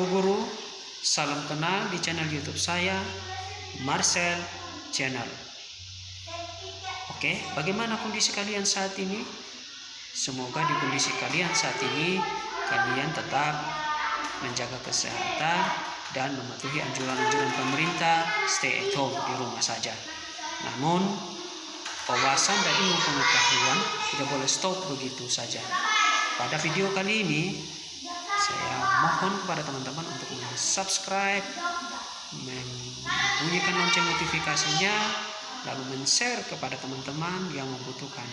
guru-guru, salam kenal di channel YouTube saya, Marcel Channel. Oke, bagaimana kondisi kalian saat ini? Semoga di kondisi kalian saat ini kalian tetap menjaga kesehatan dan mematuhi anjuran-anjuran pemerintah, stay at home, di rumah saja. Namun wawasan dan ilmu pengetahuan tidak boleh stop begitu saja. Pada video kali ini saya mohon kepada teman-teman untuk subscribe, membunyikan lonceng notifikasinya, lalu men-share kepada teman-teman yang membutuhkan.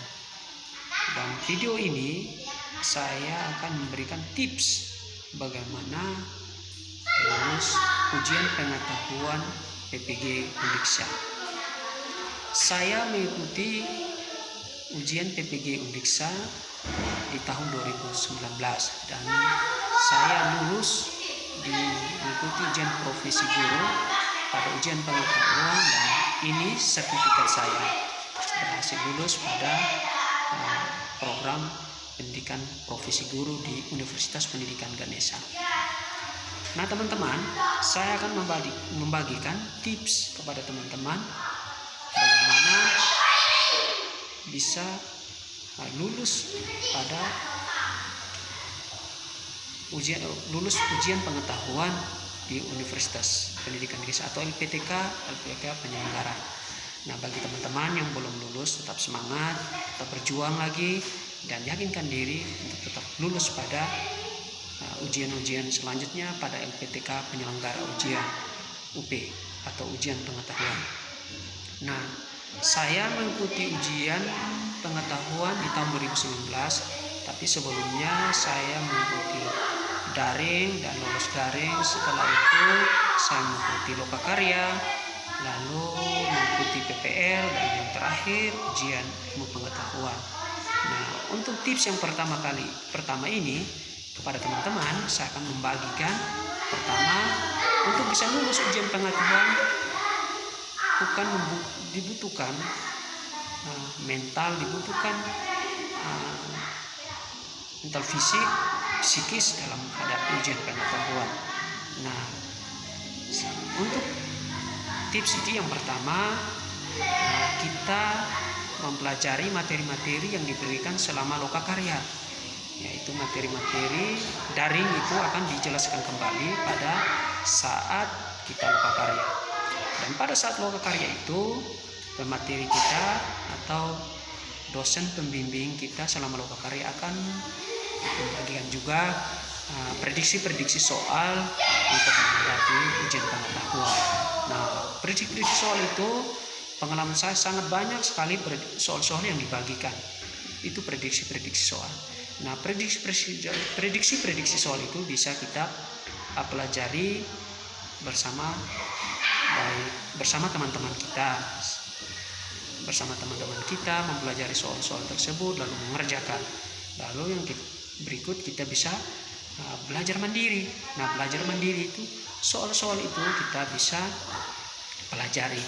Dan video ini saya akan memberikan tips bagaimana lulus ujian pengetahuan PPG Undiksa. Saya mengikuti ujian PPG Undiksa di tahun 2019 dan saya lulus mengikuti ujian profesi guru pada ujian pengetahuan, dan ini sertifikat saya berhasil lulus pada program pendidikan profesi guru di Universitas Pendidikan Ganesha. Nah teman-teman, saya akan membagikan tips kepada teman-teman bagaimana bisa lulus pada ujian pengetahuan di Universitas Pendidikan Ganesha atau LPTK penyelenggara. Nah, bagi teman-teman yang belum lulus, tetap semangat, tetap berjuang lagi, dan yakinkan diri untuk tetap lulus pada ujian-ujian selanjutnya pada LPTK penyelenggara ujian UP atau ujian pengetahuan. Nah, saya mengikuti ujian pengetahuan di tahun 2019, tapi sebelumnya saya mengikuti daring dan lolos daring. Setelah itu saya mengikuti lokakarya, lalu mengikuti PPL, dan yang terakhir ujian ilmu pengetahuan. Nah, untuk tips yang pertama ini kepada teman-teman, saya akan membagikan pertama, untuk bisa lulus ujian pengetahuan bukan dibutuhkan mental, dibutuhkan mental fisik, psikis dalam menghadapi ujian pengetahuan. Nah, untuk tips itu yang pertama, kita mempelajari materi-materi yang diberikan selama lokakarya, yaitu materi-materi daring itu akan dijelaskan kembali pada saat kita lokakarya. Dan pada saat lokakarya itu, pemateri kita atau dosen pembimbing kita selama lokakarya akan membagikan juga prediksi-prediksi soal untuk menghadapi ujian pengetahuan. Nah, prediksi soal itu pengalaman saya sangat banyak sekali soal-soal yang dibagikan. Itu prediksi-prediksi soal. Nah, prediksi soal itu bisa kita pelajari bersama teman-teman kita. Bersama teman-teman kita mempelajari soal-soal tersebut lalu mengerjakan. Lalu yang berikut kita bisa belajar mandiri. Nah, belajar mandiri itu soal-soal itu kita bisa pelajari.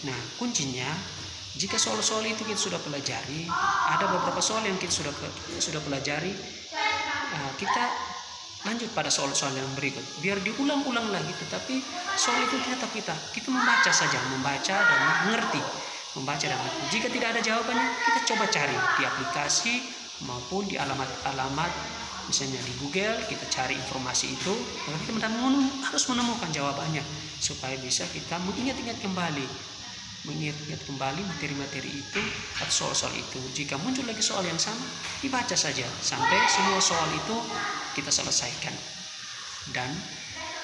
Nah, kuncinya jika soal-soal itu kita sudah pelajari, ada beberapa soal yang kita sudah pelajari, kita lanjut pada soal-soal yang berikut. Biar diulang-ulang lagi, tetapi soal itu tetap kita membaca saja, membaca dan mengerti. Jika tidak ada jawabannya, kita coba cari di aplikasi maupun di alamat-alamat, misalnya di Google, kita cari informasi itu. Tapi teman-teman harus menemukan jawabannya supaya bisa kita mengingat kembali materi-materi itu atau soal-soal itu. Jika muncul lagi soal yang sama, dibaca saja sampai semua soal itu kita selesaikan. Dan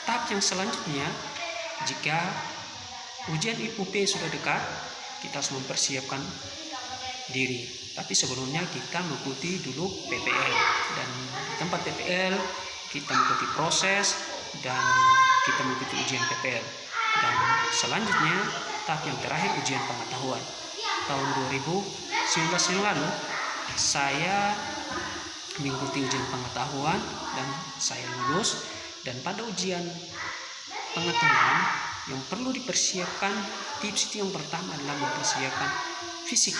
tahap yang selanjutnya, jika ujian UP sudah dekat, kita harus mempersiapkan diri. Tapi sebelumnya kita mengikuti dulu PPL, dan di tempat PPL kita mengikuti proses dan kita mengikuti ujian PPL. Dan selanjutnya tahap yang terakhir ujian pengetahuan. Tahun 2019 yang lalu saya mengikuti ujian pengetahuan dan saya lulus. Dan pada ujian pengetahuan yang perlu dipersiapkan, tips itu yang pertama adalah mempersiapkan fisik,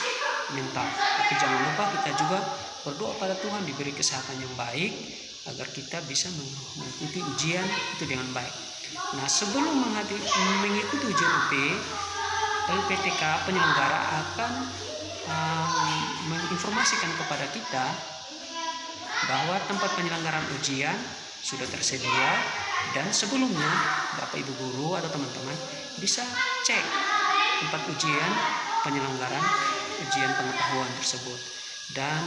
mental. Tapi jangan lupa kita juga berdoa pada Tuhan diberi kesehatan yang baik agar kita bisa mengikuti ujian itu dengan baik. Nah, sebelum mengikuti ujian UP, LPTK penyelenggara akan menginformasikan kepada kita bahwa tempat penyelenggaraan ujian sudah tersedia, dan sebelumnya Bapak Ibu guru atau teman-teman bisa cek tempat ujian penyelenggaraan ujian pengetahuan tersebut, dan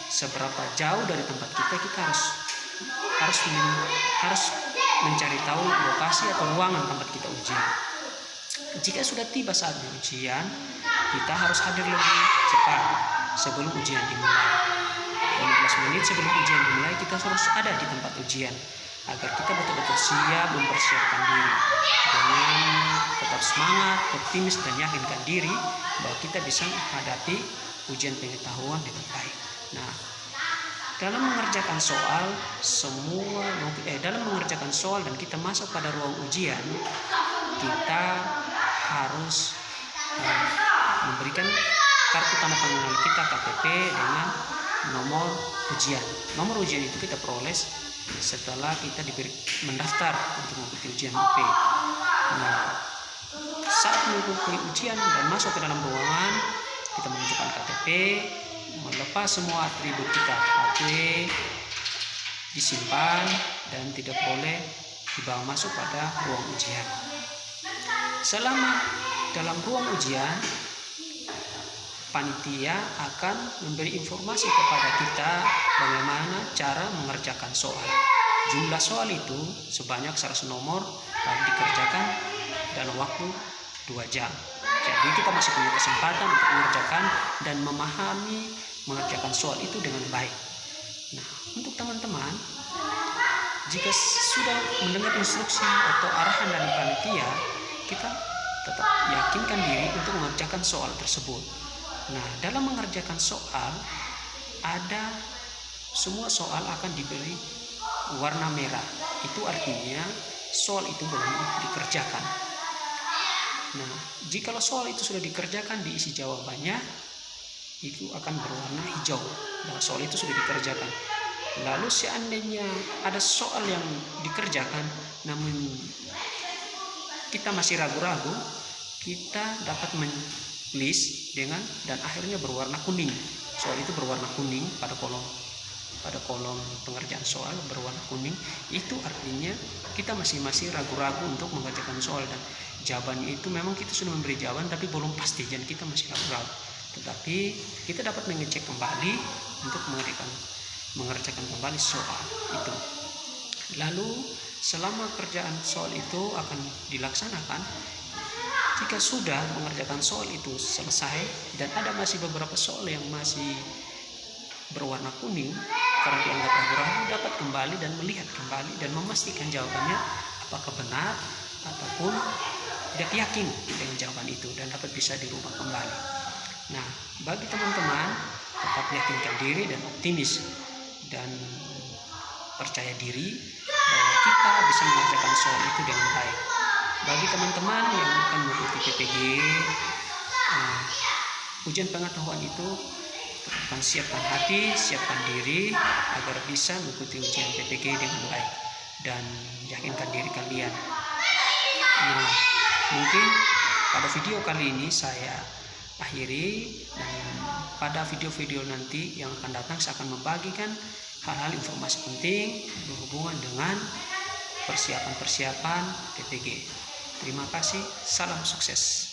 seberapa jauh dari tempat kita harus mencari tahu lokasi atau ruangan tempat kita ujian. Jika sudah tiba saatnya ujian, kita harus hadir lebih cepat sebelum ujian dimulai. 15 menit sebelum ujian dimulai kita harus ada di tempat ujian agar kita betul-betul siap mempersiapkan diri dengan tetap semangat, optimis, dan yakinkan diri bahwa kita bisa menghadapi ujian pengetahuan dengan baik. Nah, dalam mengerjakan soal dan kita masuk pada ruang ujian, kita harus memberikan kartu tanda pengenal kita KTP dengan nomor ujian. Nomor ujian itu kita peroleh setelah kita mendaftar untuk mengikuti ujian UP. Nah, saat mengikuti ujian dan masuk ke dalam ruangan, kita menunjukkan KTP, melepas semua atribut kita. HP disimpan dan tidak boleh dibawa masuk pada ruang ujian. Selama dalam ruang ujian, panitia akan memberi informasi kepada kita bagaimana cara mengerjakan soal. Jumlah soal itu sebanyak 100 nomor dan dikerjakan dalam waktu 2 jam. Jadi kita masih punya kesempatan untuk mengerjakan dan memahami mengerjakan soal itu dengan baik. Nah, untuk teman-teman, jika sudah mendengar instruksi atau arahan dari panitia, kita tetap yakinkan diri untuk mengerjakan soal tersebut. Nah, dalam mengerjakan soal, semua soal akan diberi warna merah. Itu artinya soal itu belum dikerjakan. Nah, jikalau soal itu sudah dikerjakan, diisi jawabannya, itu akan berwarna hijau bahwa soal itu sudah dikerjakan. Lalu seandainya ada soal yang dikerjakan namun kita masih ragu-ragu, kita dapat list dan akhirnya berwarna kuning. Soal itu berwarna kuning pada kolom pengerjaan soal berwarna kuning. Itu artinya kita masih ragu-ragu untuk mengerjakan soal, dan jawabannya itu memang kita sudah memberi jawaban tapi belum pasti, dan kita masih ragu-ragu. Tetapi kita dapat mengecek kembali untuk mengerjakan kembali soal itu. Lalu selama kerjaan soal itu akan dilaksanakan, jika sudah mengerjakan soal itu selesai dan ada masih beberapa soal yang masih berwarna kuning karena dianggap ragu-ragu, dapat kembali dan melihat kembali dan memastikan jawabannya apakah benar ataupun tidak yakin dengan jawaban itu, dan dapat bisa dirubah kembali. Nah, bagi teman-teman, tetap yakinkan diri dan optimis dan percaya diri bahwa kita bisa mengerjakan soal itu dengan baik. Bagi teman-teman yang akan mengikuti PPG, ujian pengetahuan itu akan siapkan hati, siapkan diri agar bisa mengikuti ujian PPG dengan baik, dan yakinkan diri kalian. Nah, mungkin pada video kali ini saya akhiri, dan pada video-video nanti yang akan datang saya akan membagikan hal-hal informasi penting berhubungan dengan persiapan PPG. Terima kasih, salam sukses.